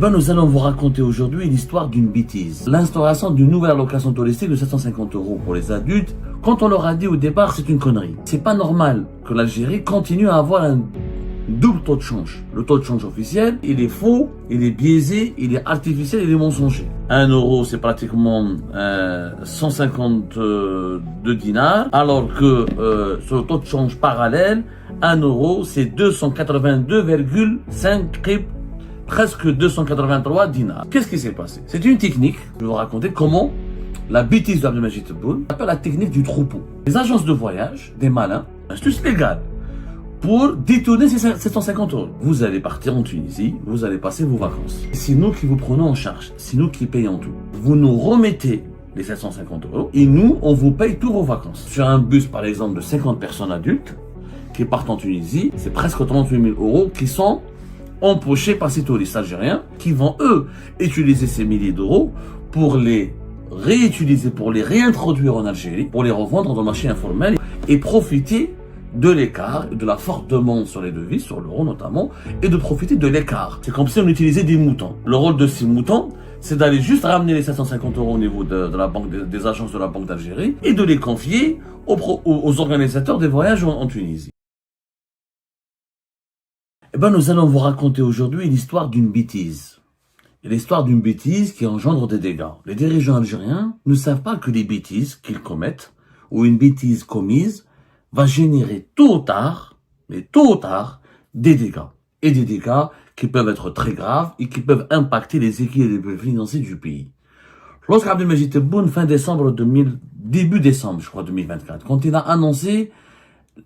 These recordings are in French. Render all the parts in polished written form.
Nous allons vous raconter aujourd'hui l'histoire d'une bêtise. L'instauration d'une nouvelle allocation touristique de 750 € pour les adultes. Quand on leur a dit au départ, c'est une connerie. C'est pas normal que l'Algérie continue à avoir un double taux de change. Le taux de change officiel, il est faux, il est biaisé, il est artificiel, il est mensonger. 1 euro, c'est pratiquement 152 dinars, alors que sur le taux de change parallèle, 1 euro, c'est 282,5 presque 283 dinars. Qu'est-ce qui s'est passé? C'est une technique. Je vais vous raconter comment la bêtise d'Abdelmajid Tebboune appelle la technique du troupeau. Les agences de voyage, des malins, astuce légale, pour détourner ces 750 €. Vous allez partir en Tunisie, vous allez passer vos vacances. C'est nous qui vous prenons en charge, c'est nous qui payons tout. Vous nous remettez les 750 € et nous, on vous paye tous vos vacances. Sur un bus, par exemple, de 50 personnes adultes qui partent en Tunisie, c'est presque 38 000 € qui sont empochés par ces touristes algériens qui vont, eux, utiliser ces milliers d'euros pour les réutiliser, pour les réintroduire en Algérie, pour les revendre dans le marché informel et profiter de l'écart, de la forte demande sur les devises, sur l'euro notamment, et de profiter de l'écart. C'est comme si on utilisait des moutons. Le rôle de ces moutons, c'est d'aller juste ramener les 750 € au niveau de la banque, des agences de la Banque d'Algérie et de les confier aux organisateurs des voyages en Tunisie. Nous allons vous raconter aujourd'hui l'histoire d'une bêtise. Et l'histoire d'une bêtise qui engendre des dégâts. Les dirigeants algériens ne savent pas que les bêtises qu'ils commettent, ou une bêtise commise, va générer tôt ou tard, des dégâts. Et des dégâts qui peuvent être très graves et qui peuvent impacter les équilibres financiers du pays. Lorsqu'Abdelmajid Tebboune, début décembre, je crois, 2024, quand il a annoncé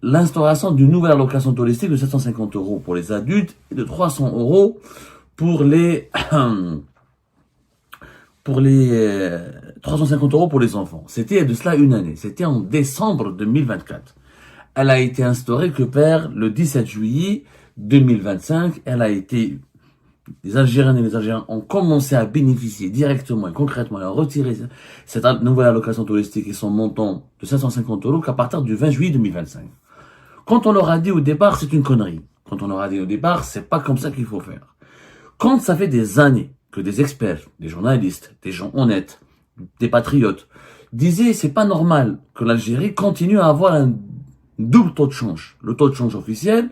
l'instauration d'une nouvelle allocation touristique de 750 € pour les adultes et de 300 € pour les 350 € pour les enfants. C'était de cela une année. C'était en décembre 2024. Elle a été instaurée que vers le 17 juillet 2025. Les Algériennes et les Algériens ont commencé à bénéficier directement et concrètement et à retirer cette nouvelle allocation touristique et son montant de 750 € qu'à partir du 20 juillet 2025. Quand on leur a dit au départ, c'est une connerie. Quand on leur a dit au départ, c'est pas comme ça qu'il faut faire. Quand ça fait des années que des experts, des journalistes, des gens honnêtes, des patriotes, disaient c'est pas normal que l'Algérie continue à avoir un double taux de change. Le taux de change officiel,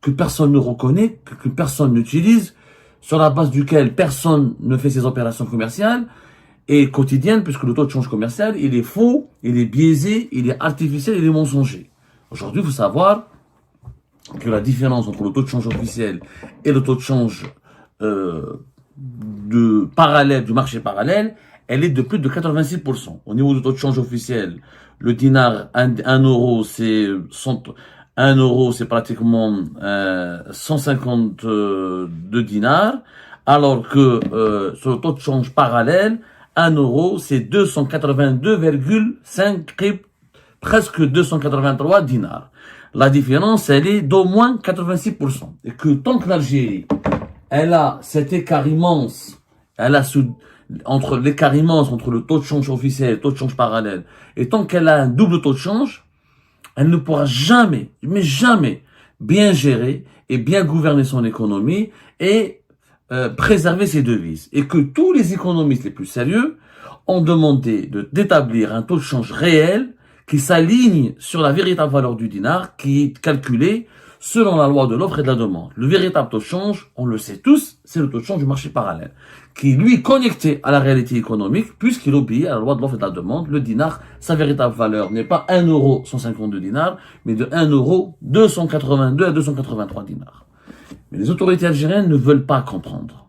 que personne ne reconnaît, que personne n'utilise, sur la base duquel personne ne fait ses opérations commerciales et quotidiennes, puisque le taux de change commercial, il est faux, il est biaisé, il est artificiel, il est mensonger. Aujourd'hui, il faut savoir que la différence entre le taux de change officiel et le taux de change du marché parallèle, elle est de plus de 86%. Au niveau du taux de change officiel, le dinar, 1 euro, c'est 1 euro, c'est pratiquement 152 dinars, alors que sur le taux de change parallèle, 1 euro, c'est 282,5 presque 283 dinars. La différence, elle est d'au moins 86%. Et que tant que l'Algérie, elle a cet écart immense, entre l'écart immense entre le taux de change officiel et le taux de change parallèle, et tant qu'elle a un double taux de change, elle ne pourra jamais, mais jamais, bien gérer et bien gouverner son économie et préserver ses devises. Et que tous les économistes les plus sérieux ont demandé d'établir un taux de change réel qui s'aligne sur la véritable valeur du dinar, qui est calculée selon la loi de l'offre et de la demande. Le véritable taux de change, on le sait tous, c'est le taux de change du marché parallèle, qui lui est connecté à la réalité économique, puisqu'il obéit à la loi de l'offre et de la demande. Le dinar, sa véritable valeur n'est pas 1 euro 152 dinars, mais de 1 euro 282 à 283 dinars. Mais les autorités algériennes ne veulent pas comprendre,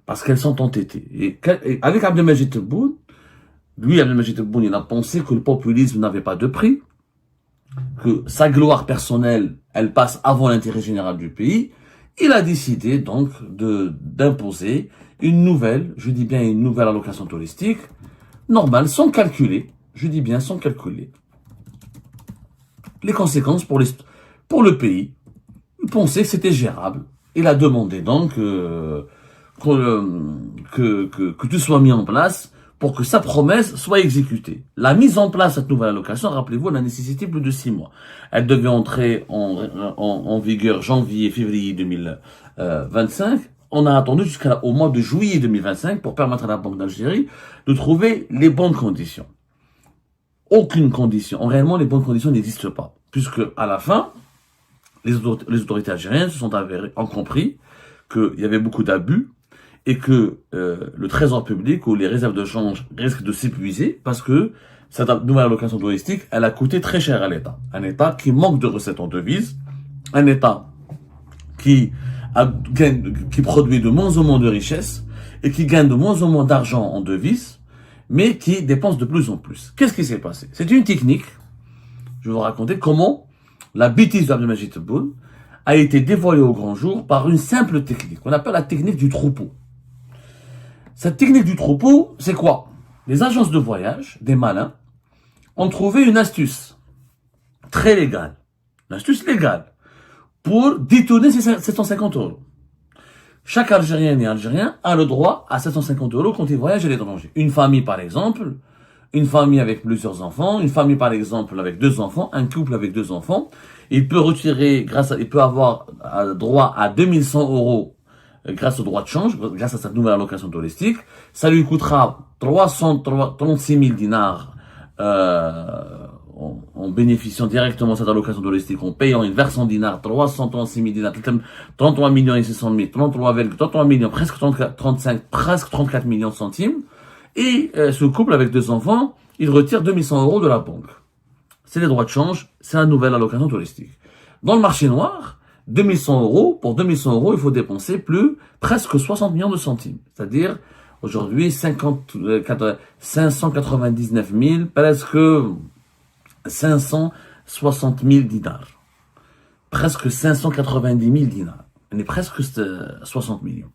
parce qu'elles sont entêtées. Et avec Abdelmajid Tebboune, Abdelmajid Tebboune, il a pensé que le populisme n'avait pas de prix, que sa gloire personnelle, elle passe avant l'intérêt général du pays. Il a décidé donc d'imposer une nouvelle, je dis bien une nouvelle allocation touristique, normale, sans calculer, je dis bien sans calculer les conséquences pour le pays. Il pensait que c'était gérable. Il a demandé donc que tout soit mis en place pour que sa promesse soit exécutée. La mise en place de cette nouvelle allocation, rappelez-vous, elle a nécessité plus de 6 mois. Elle devait entrer en vigueur janvier-février 2025. on a attendu jusqu'au mois de juillet 2025 pour permettre à la Banque d'Algérie de trouver les bonnes conditions. Aucune condition. Réellement, les bonnes conditions n'existent pas. Puisque, à la fin, les autorités algériennes se sont avérées, ont compris qu'il y avait beaucoup d'abus et que le trésor public ou les réserves de change risquent de s'épuiser parce que cette nouvelle allocation touristique, elle a coûté très cher à l'État. Un État qui manque de recettes en devises, un État qui produit de moins en moins de richesses et qui gagne de moins en moins d'argent en devises, mais qui dépense de plus en plus. Qu'est-ce qui s'est passé? C'est une technique. Je vais vous raconter comment la bêtise d'Abdelmajid Tebboune a été dévoilée au grand jour par une simple technique. On appelle la technique du troupeau. Cette technique du troupeau, c'est quoi? Les agences de voyage, des malins, ont trouvé une astuce très légale. Une astuce légale pour détourner ces 750 euros. Chaque Algérienne et Algérien a le droit à 750 euros quand il voyage à l'étranger. Une famille, par exemple, une famille avec plusieurs enfants, une famille, par exemple, avec 2 enfants, un couple avec 2 enfants, il peut retirer, il peut avoir droit à 2100 euros grâce au droit de change, grâce à cette nouvelle allocation touristique. Ça lui coûtera 336 000 dinars, en bénéficiant directement de cette allocation touristique, en payant une version dinar, 336 000 dinars, 33 millions et 600 000, 33 millions, presque 34 millions de centimes. Et ce couple avec 2 enfants, il retire 2100 euros de la banque. C'est les droits de change, c'est la nouvelle allocation touristique. Dans le marché noir, 2100 euros, pour 2100 euros, il faut dépenser presque 60 millions de centimes. C'est-à-dire, aujourd'hui, 599 000, presque 560 000 dinars. Presque 590 000 dinars. On est presque 60 millions.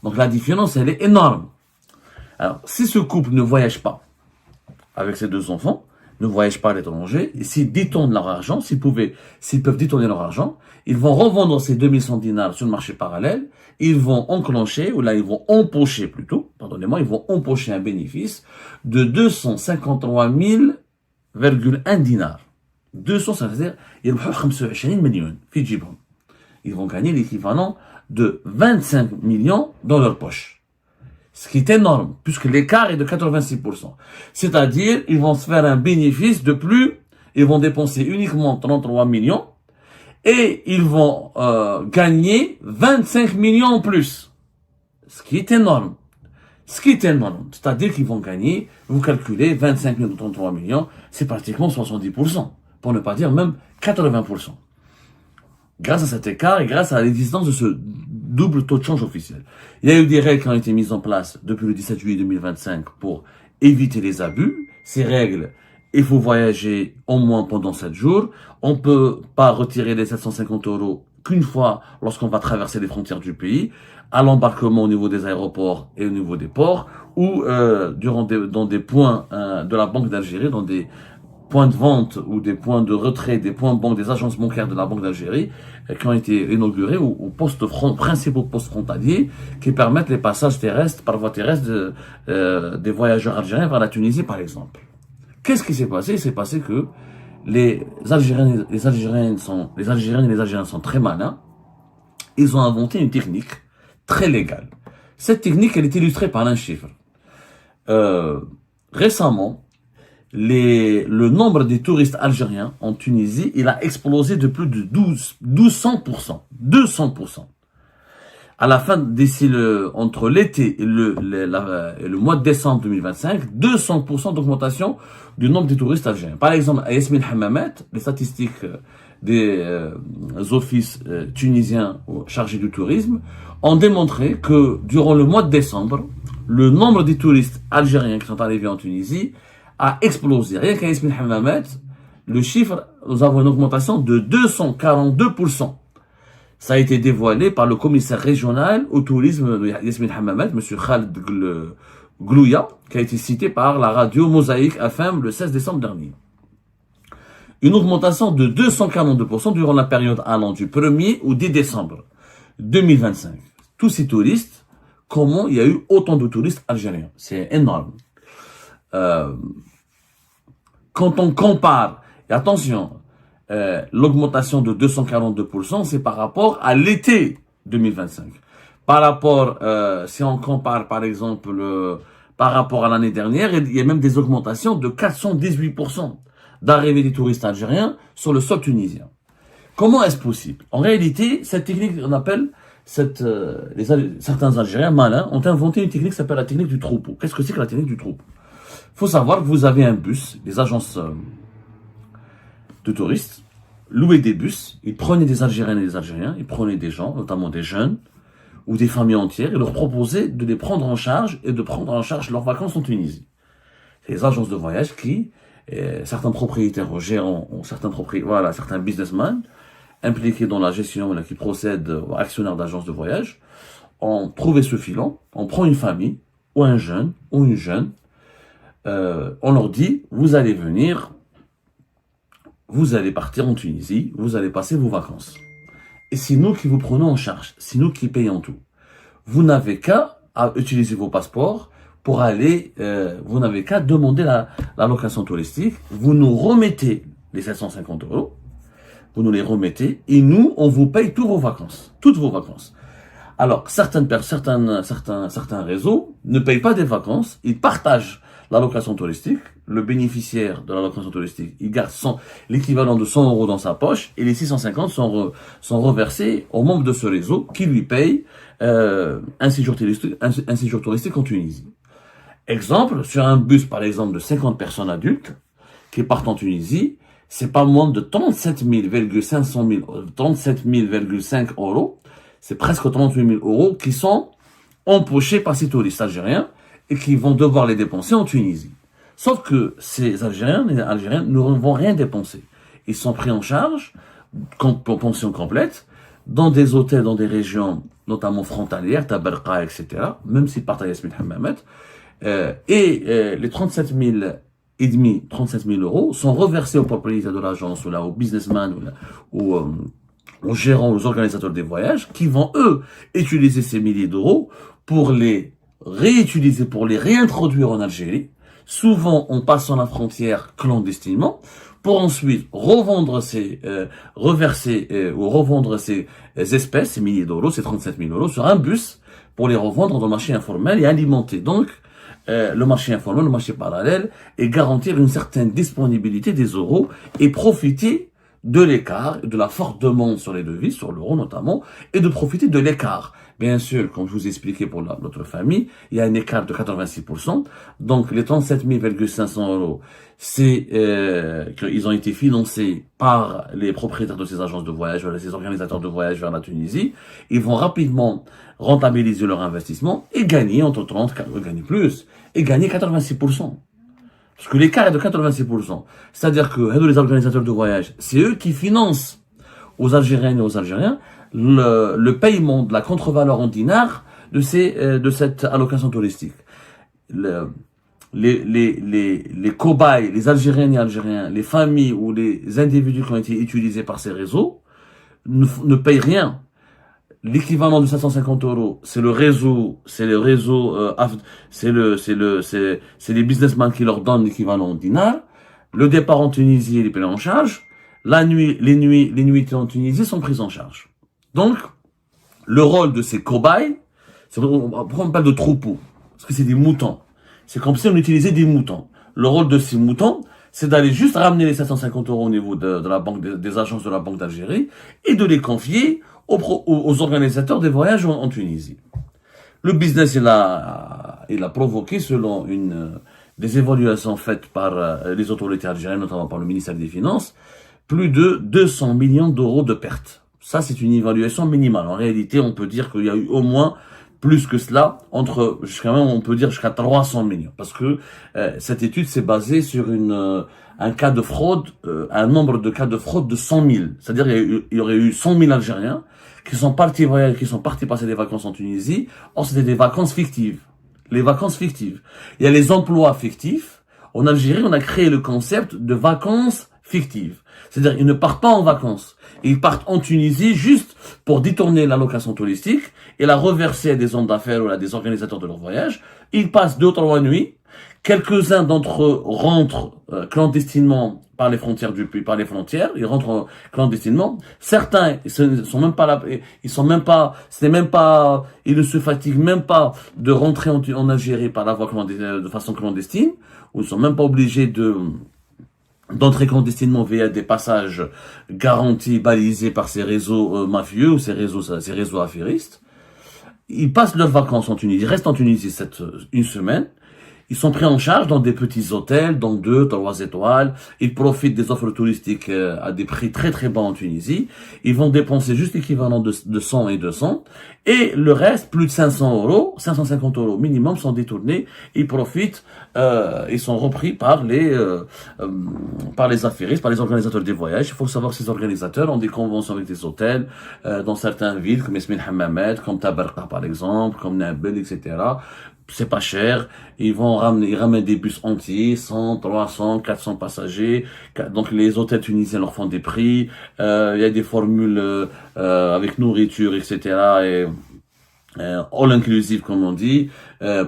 Donc la différence, elle est énorme. Alors, si ce couple ne voyage pas avec ses 2 enfants, ne voyagent pas à l'étranger, et s'ils détournent leur argent, s'ils peuvent détourner leur argent, ils vont revendre ces 2100 dinars sur le marché parallèle, ils vont enclencher, ou là ils vont empocher plutôt, pardonnez-moi, ils vont empocher un bénéfice de 253 000,1 dinars. 200, c'est-à-dire, ils vont gagner l'équivalent de 25 millions dans leur poche. Ce qui est énorme, puisque l'écart est de 86%. C'est-à-dire, ils vont se faire un bénéfice de plus, ils vont dépenser uniquement 33 millions, et ils vont gagner 25 millions en plus. Ce qui est énorme. C'est-à-dire qu'ils vont gagner, vous calculez, 25 millions de 33 millions, c'est pratiquement 70%, pour ne pas dire même 80%. Grâce à cet écart et grâce à l'existence de ce double taux de change officiel. Il y a eu des règles qui ont été mises en place depuis le 17 juillet 2025 pour éviter les abus. Ces règles, il faut voyager au moins pendant 7 jours. On peut pas retirer les 750 euros qu'une fois lorsqu'on va traverser les frontières du pays, à l'embarquement au niveau des aéroports et au niveau des ports, ou dans des points de la Banque d'Algérie, dans des points de vente ou des points de retrait, des points banques, des agences bancaires de la Banque d'Algérie qui ont été inaugurés aux principaux postes frontaliers qui permettent les passages terrestres, par voie terrestre, des voyageurs algériens vers la Tunisie, par exemple. Qu'est-ce qui s'est passé? Il s'est passé que les Algériens et les Algériens sont très malins. Ils ont inventé une technique très légale. Cette technique, elle est illustrée par un chiffre. Récemment, le nombre des touristes algériens en Tunisie, il a explosé de plus de 200%. 200%. À la fin, entre l'été et le mois de décembre 2025, 200% d'augmentation du nombre des touristes algériens. Par exemple, à Yasmine Hammamet, les statistiques des offices tunisiens chargés du tourisme ont démontré que durant le mois de décembre, le nombre des touristes algériens qui sont arrivés en Tunisie a explosé. Rien qu'à Yasmine Hammamet, le chiffre, nous avons une augmentation de 242%. Ça a été dévoilé par le commissaire régional au tourisme de Yasmine Hammamet, M. Khaled Glouya, qui a été cité par la radio Mosaïque FM le 16 décembre dernier. Une augmentation de 242% durant la période allant du 1er au 10 décembre 2025. Tous ces touristes, comment il y a eu autant de touristes algériens? C'est énorme. Quand on compare, et attention, l'augmentation de 242%, c'est par rapport à l'été 2025. Par rapport, si on compare par exemple par rapport à l'année dernière, il y a même des augmentations de 418% d'arrivée des touristes algériens sur le sol tunisien. Comment est-ce possible? En réalité, cette technique, on appelle certains Algériens malins ont inventé une technique qui s'appelle la technique du troupeau. Qu'est-ce que c'est que la technique du troupeau? Il faut savoir que vous avez un bus, les agences de touristes louaient des bus, ils prenaient des Algériennes et des Algériens, ils prenaient des gens, notamment des jeunes, ou des familles entières, et leur proposaient de les prendre en charge et de prendre en charge leurs vacances en Tunisie. C'est les agences de voyage qui, certains propriétaires gérants, certains businessmen impliqués dans la gestion, qui procèdent actionnaires d'agences de voyage, ont trouvé ce filon, on prend une famille, ou un jeune, ou une jeune, on leur dit, vous allez venir, vous allez partir en Tunisie, vous allez passer vos vacances. Et c'est nous qui vous prenons en charge, c'est nous qui payons tout. Vous n'avez qu'à utiliser vos passeports pour aller, vous n'avez qu'à demander la location touristique, vous nous remettez les 750 €, vous nous les remettez, et nous, on vous paye toutes vos vacances. Alors, certains réseaux ne payent pas des vacances, ils partagent la location touristique, le bénéficiaire de la location touristique, il garde l'équivalent de 100 € dans sa poche, et les 650 sont reversés aux membres de ce réseau qui lui payent un séjour touristique en Tunisie. Exemple, sur un bus par exemple de 50 personnes adultes qui partent en Tunisie, c'est pas moins de 37,5 €, c'est presque 38 000 € qui sont empochés par ces touristes algériens et qui vont devoir les dépenser en Tunisie. Sauf que ces Algériens et Algériennes ne vont rien dépenser. Ils sont pris en charge, pour pension complète, dans des hôtels, dans des régions, notamment frontalières, Tabarqa, etc., même s'ils partent à Yasmine Hammamet, les 37 000 € sont reversés aux propriétaires de l'agence, ou là, aux businessmen, ou aux gérants, aux organisateurs des voyages, qui vont, eux, utiliser ces milliers d'euros pour les réutiliser, pour les réintroduire en Algérie, souvent en passant la frontière clandestinement, pour ensuite revendre revendre ces espèces, ces milliers d'euros, ces 37 000 € sur un bus, pour les revendre dans le marché informel et alimenter donc le marché informel, le marché parallèle, et garantir une certaine disponibilité des euros et profiter de l'écart, de la forte demande sur les devises, sur l'euro notamment, et de profiter de l'écart. Bien sûr, comme je vous ai expliqué pour notre famille, il y a un écart de 86%. Donc, les 37 500 €, c'est qu'ils ont été financés par les propriétaires de ces agences de voyage, ces organisateurs de voyage vers la Tunisie. Ils vont rapidement rentabiliser leur investissement et gagner entre 30, gagner plus, et gagner 86%. Parce que l'écart est de 86%. C'est-à-dire que les organisateurs de voyage, c'est eux qui financent aux Algériennes et aux Algériens le paiement de la contre-valeur en dinars de cette allocation touristique. Les cobayes, les Algériennes et Algériens, les familles ou les individus qui ont été utilisés par ces réseaux ne payent rien. L'équivalent de 750 €, c'est les businessmen qui leur donnent l'équivalent en dinars. Le départ en Tunisie, il est payé en charge. Les nuits en Tunisie sont prises en charge. Donc, le rôle de ces cobayes, pourquoi on parle de troupeaux? Parce que c'est des moutons. C'est comme si on utilisait des moutons. Le rôle de ces moutons, c'est d'aller juste ramener les 750 € au niveau de la banque, des agences de la Banque d'Algérie, et de les confier aux organisateurs des voyages en Tunisie. Le business, il a provoqué, selon des évaluations faites par les autorités algériennes, notamment par le ministère des Finances, plus de 200 millions € de pertes. Ça, c'est une évaluation minimale. En réalité, on peut dire qu'il y a eu au moins plus que cela, on peut dire jusqu'à 300 millions. Parce que cette étude s'est basée sur un cas de fraude, un nombre de cas de fraude de 100 000. C'est-à-dire il y aurait eu 100 000 Algériens qui sont partis passer des vacances en Tunisie. Or, c'était des vacances fictives. Les vacances fictives. Il y a les emplois fictifs. En Algérie, on a créé le concept de vacances fictive. C'est-à-dire, ils ne partent pas en vacances. Ils partent en Tunisie juste pour détourner l'allocation touristique et la reverser à des hommes d'affaires ou à des organisateurs de leur voyage. Ils passent 2 ou 3 nuits. Quelques-uns d'entre eux rentrent clandestinement par les frontières du pays, par les frontières. Ils rentrent clandestinement. Certains, ils sont même pas là, ils sont même pas, c'est même pas, ils ne se fatiguent même pas de rentrer en Algérie par la voie de façon clandestine, ou ils sont même pas obligés d'entrer clandestinement via des passages garantis, balisés par ces réseaux mafieux ou ces réseaux affairistes. Ils passent leurs vacances en Tunisie, ils restent en Tunisie une semaine. Ils sont pris en charge dans des petits hôtels, dans 2, 3 étoiles. Ils profitent des offres touristiques à des prix très très bas en Tunisie. Ils vont dépenser juste l'équivalent de 100 et 200. Et le reste, plus de 500 €, 550 € minimum, sont détournés. Ils profitent, ils sont repris par les affairistes, par les organisateurs des voyages. Il faut savoir que ces organisateurs ont des conventions avec des hôtels dans certaines villes, comme Esmine Hammamet, comme Tabarka par exemple, comme Nabil, etc. C'est pas cher. Ils ramènent des bus entiers, 100, 300, 400 passagers. Donc les hôtels tunisiens leur font des prix. Il y a des formules avec nourriture, etc. Et all inclusive comme on dit,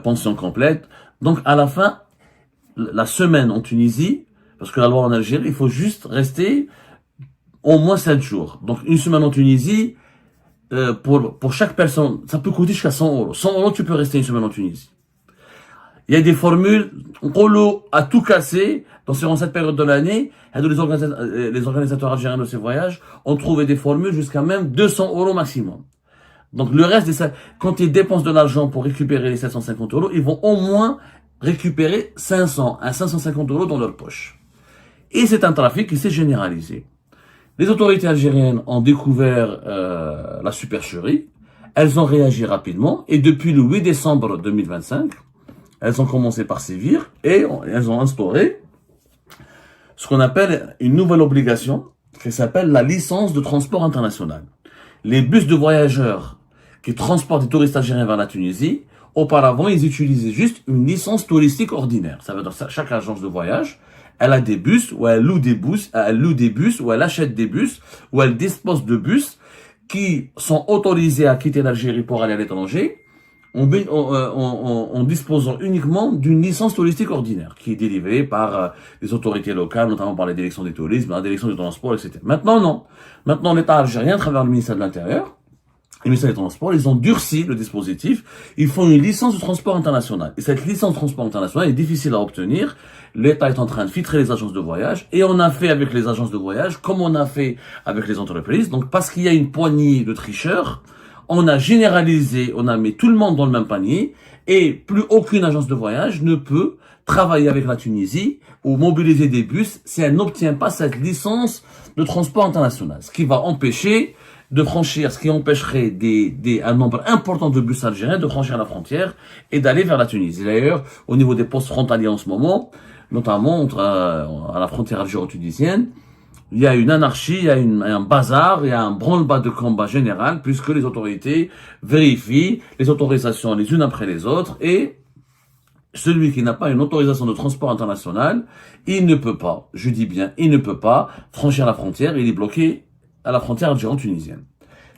pension complète. Donc à la fin, la semaine en Tunisie, parce que la loi en Algérie, il faut juste rester au moins 7 jours. Donc une semaine en Tunisie. Pour chaque personne, ça peut coûter jusqu'à 100 €. 100 €, tu peux rester une semaine en Tunisie. Il y a des formules, à tout casser, dans cette période de l'année, les organisateurs algériens de ces voyages ont trouvé des formules jusqu'à même 200 € maximum. Donc le reste, quand ils dépensent de l'argent pour récupérer les 750 €, ils vont au moins récupérer 500 à 550 € dans leur poche. Et c'est un trafic qui s'est généralisé. Les autorités algériennes ont découvert la supercherie. Elles ont réagi rapidement et depuis le 8 décembre 2025, elles ont commencé par sévir et elles ont instauré ce qu'on appelle une nouvelle obligation qui s'appelle la licence de transport international. Les bus de voyageurs qui transportent des touristes algériens vers la Tunisie, auparavant, ils utilisaient juste une licence touristique ordinaire. Ça veut dire que chaque agence de voyage, elle a des bus, ou elle loue des bus, ou elle achète des bus, ou elle dispose de bus qui sont autorisés à quitter l'Algérie pour aller à l'étranger, en disposant uniquement d'une licence touristique ordinaire, qui est délivrée par les autorités locales, notamment par la direction des tourismes, la direction du transport, etc. Maintenant, non. Maintenant, l'État algérien, à travers le ministère de l'Intérieur, le ministère des Transports, ils ont durci le dispositif. Ils font une licence de transport international. Et cette licence de transport international est difficile à obtenir. L'État est en train de filtrer les agences de voyage. Et on a fait avec les agences de voyage comme on a fait avec les entreprises. Donc, parce qu'il y a une poignée de tricheurs, on a généralisé, on a mis tout le monde dans le même panier. Et plus aucune agence de voyage ne peut travailler avec la Tunisie ou mobiliser des bus si elle n'obtient pas cette licence de transport international. Ce qui va empêcher de franchir, ce qui empêcherait un nombre important de bus algériens de franchir la frontière et d'aller vers la Tunisie. D'ailleurs, au niveau des postes frontaliers en ce moment, notamment à la frontière algéro-tunisienne, il y a une anarchie, il y a un bazar, il y a un branle-bas de combat général, puisque les autorités vérifient les autorisations les unes après les autres, et celui qui n'a pas une autorisation de transport international, il ne peut pas, je dis bien, il ne peut pas franchir la frontière, il est bloqué à la frontière algéro-tunisienne.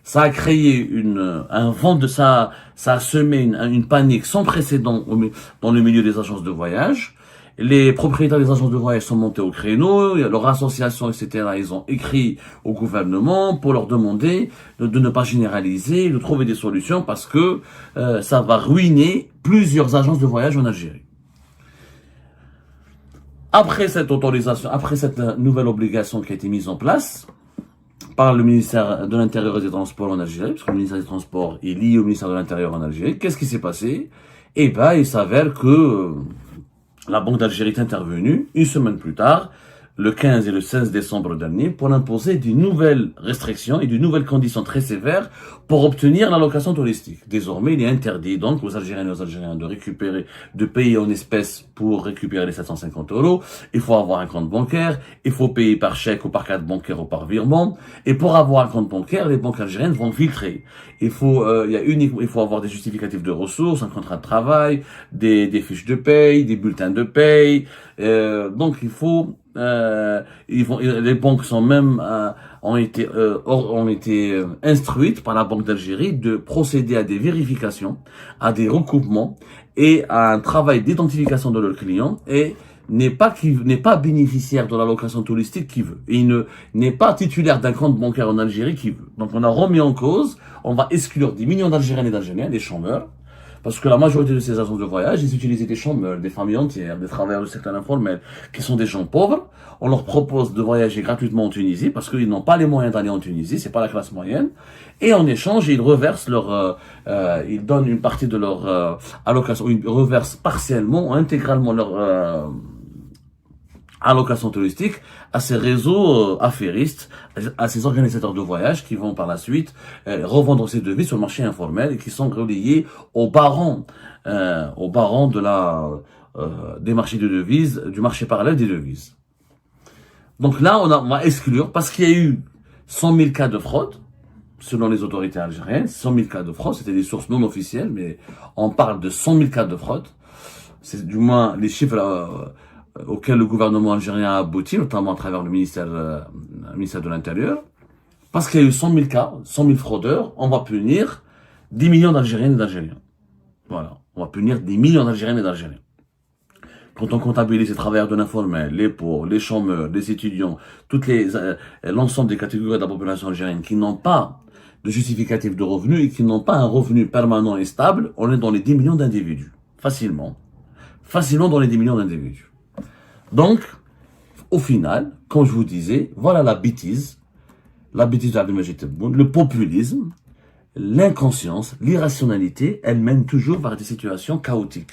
Ça a créé un vent ça a semé une panique sans précédent dans le milieu des agences de voyage. Les propriétaires des agences de voyage sont montés au créneau, leur association, etc. Ils ont écrit au gouvernement pour leur demander de ne pas généraliser, de trouver des solutions parce que ça va ruiner plusieurs agences de voyage en Algérie. Après cette autorisation, après cette nouvelle obligation qui a été mise en place par le ministère de l'Intérieur et des Transports en Algérie, parce que le ministère des Transports est lié au ministère de l'Intérieur en Algérie, qu'est-ce qui s'est passé? Eh ben, il s'avère que la Banque d'Algérie est intervenue une semaine plus tard, le 15 et le 16 décembre dernier, pour imposer de nouvelles restrictions et de nouvelles conditions très sévères pour obtenir l'allocation touristique. Désormais, il est interdit donc aux Algériennes et aux Algériens de payer en espèces pour récupérer les 750 €. Il faut avoir un compte bancaire, il faut payer par chèque ou par carte bancaire ou par virement. Et pour avoir un compte bancaire, les banques algériennes vont filtrer. Il faut avoir des justificatifs de ressources, un contrat de travail, des fiches de paye, des bulletins de paye. Donc il faut Les banques sont même ont été instruites par la Banque d'Algérie de procéder à des vérifications, à des recoupements et à un travail d'identification de leurs clients et n'est pas bénéficiaire de l'allocation touristique qui veut. Et n'est pas titulaire d'un compte bancaire en Algérie qui veut. Donc on a remis en cause, on va exclure des millions d'Algériens et d'Algériens, des chômeurs, parce que la majorité de ces agences de voyage, ils utilisent des chômeurs, des familles entières, des travailleurs du secteur informel, qui sont des gens pauvres. On leur propose de voyager gratuitement en Tunisie, parce qu'ils n'ont pas les moyens d'aller en Tunisie, c'est pas la classe moyenne. Et en échange, ils reversent ils donnent une partie de leur allocation, ils reversent partiellement, intégralement leur allocation touristique à ces réseaux affairistes, à ces organisateurs de voyage qui vont par la suite revendre ces devises sur le marché informel et qui sont reliés aux barons des marchés de devises, du marché parallèle des devises. Donc là, on va exclure, parce qu'il y a eu 100 000 cas de fraude, selon les autorités algériennes, 100 000 cas de fraude, c'était des sources non officielles, mais on parle de 100 000 cas de fraude. C'est du moins les chiffres auquel le gouvernement algérien a abouti, notamment à travers le ministère de l'Intérieur. Parce qu'il y a eu 100 000 cas, 100 000 fraudeurs, on va punir 10 millions d'Algériennes et d'Algériens. Voilà, on va punir 10 millions d'Algériennes et d'Algériens. Quand on comptabilise les travailleurs de l'informel, les pauvres, les chômeurs, les étudiants, l'ensemble des catégories de la population algérienne qui n'ont pas de justificatif de revenu et qui n'ont pas un revenu permanent et stable, on est dans les 10 millions d'individus. Facilement dans les 10 millions d'individus. Donc, au final, comme je vous disais, voilà la bêtise d'Abdelmajid Tebboune, le populisme, l'inconscience, l'irrationalité, elle mène toujours vers des situations chaotiques.